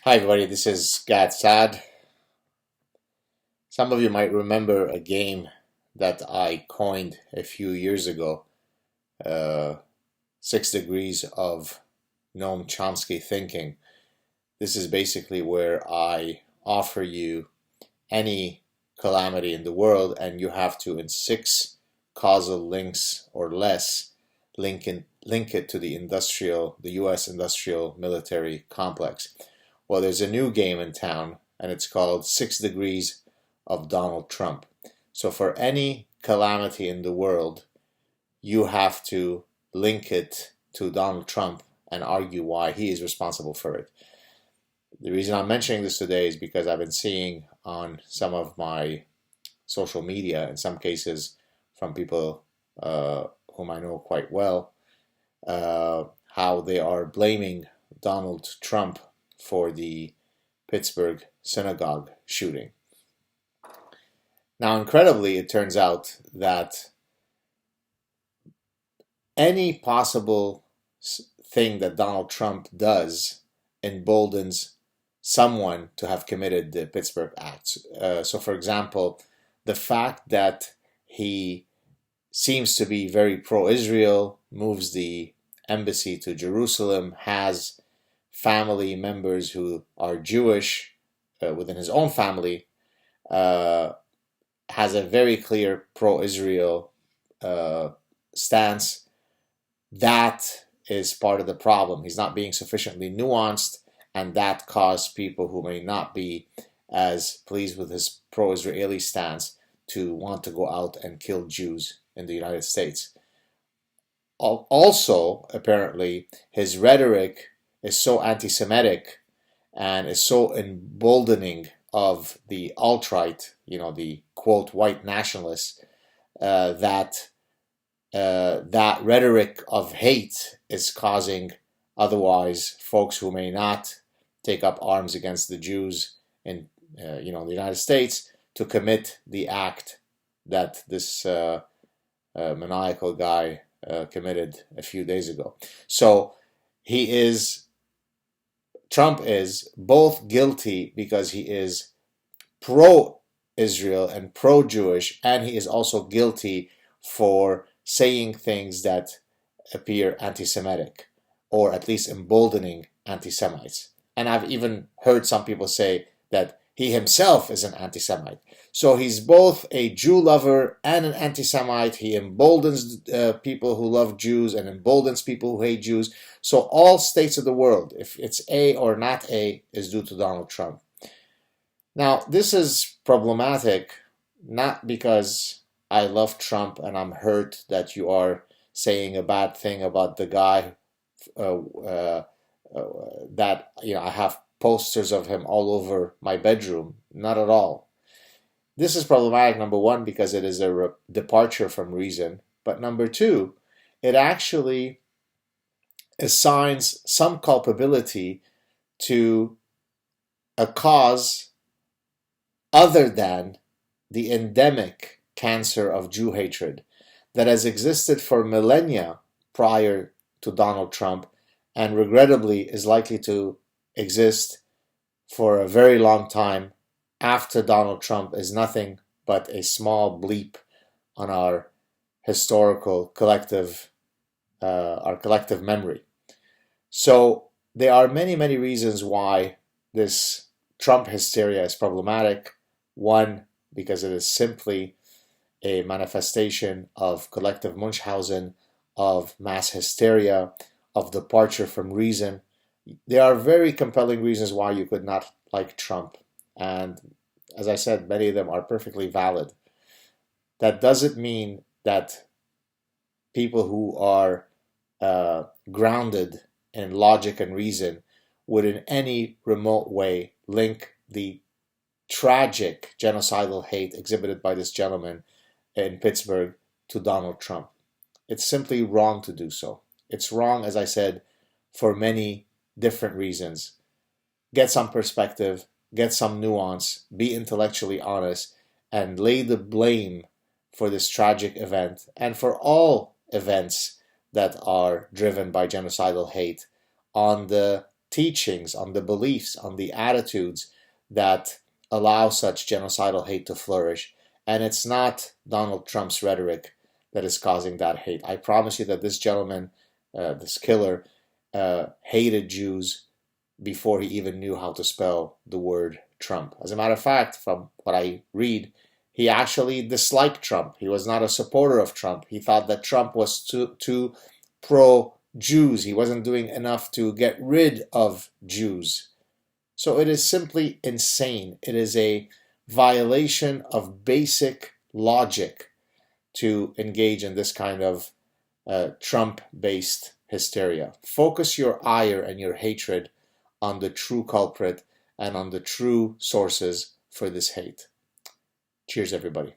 Hi everybody, this is SAAD. Some of you might remember a game that I coined a few years ago, uh, 6 Degrees of Noam Chomsky Thinking. This is basically where I offer you any calamity in the world and you have to, in 6 causal links or less, link it to the US industrial military complex. Well, there's a new game in town, and it's called 6 Degrees of Donald Trump. So for any calamity in the world, you have to link it to Donald Trump and argue why he is responsible for it. The reason I'm mentioning this today is because I've been seeing on some of my social media, in some cases from people whom I know quite well, how they are blaming Donald Trump for the Pittsburgh synagogue shooting. Now, incredibly, it turns out that any possible thing that Donald Trump does emboldens someone to have committed the Pittsburgh acts. So, for example, the fact that he seems to be very pro-Israel, moves the embassy to Jerusalem, has family members who are Jewish within his own family, has a very clear pro-Israel stance. That is part of the problem. He's not being sufficiently nuanced, and that caused people who may not be as pleased with his pro-Israeli stance to want to go out and kill Jews in the United States. Also, apparently, his rhetoric is so anti-Semitic and is so emboldening of the alt-right, the quote white nationalists, that rhetoric of hate is causing otherwise folks who may not take up arms against the Jews in the United States to commit the act that this maniacal guy committed a few days ago. So Trump is both guilty because he is pro-Israel and pro-Jewish, and he is also guilty for saying things that appear anti-Semitic, or at least emboldening anti-Semites. And I've even heard some people say that he himself is an anti-Semite. So he's both a Jew lover and an anti-Semite. He emboldens people who love Jews and emboldens people who hate Jews. So all states of the world, if it's A or not A, is due to Donald Trump. Now, this is problematic, not because I love Trump and I'm hurt that you are saying a bad thing about the guy that I have posters of him all over my bedroom. Not at all. This is problematic, number one, because it is a departure from reason. But number two, it actually assigns some culpability to a cause other than the endemic cancer of Jew hatred that has existed for millennia prior to Donald Trump, and regrettably is likely to exist for a very long time after Donald Trump is nothing but a small bleep on our historical collective memory. So there are many, many reasons why this Trump hysteria is problematic. One, because it is simply a manifestation of collective Munchausen, of mass hysteria, of departure from reason. There are very compelling reasons why you could not like Trump. And as I said, many of them are perfectly valid. That doesn't mean that people who are grounded in logic and reason would in any remote way link the tragic genocidal hate exhibited by this gentleman in Pittsburgh to Donald Trump. It's simply wrong to do so. It's wrong, as I said, for many different reasons. Get some perspective, get some nuance, be intellectually honest, and lay the blame for this tragic event and for all events that are driven by genocidal hate on the teachings, on the beliefs, on the attitudes that allow such genocidal hate to flourish. And it's not Donald Trump's rhetoric that is causing that hate. I promise you that this gentleman, this killer, hated Jews before he even knew how to spell the word Trump. As a matter of fact, from what I read, he actually disliked Trump. He was not a supporter of Trump. He thought that Trump was too pro-Jews. He wasn't doing enough to get rid of Jews. So it is simply insane. It is a violation of basic logic to engage in this kind of Trump-based hysteria. Focus your ire and your hatred on the true culprit and on the true sources for this hate. Cheers, everybody.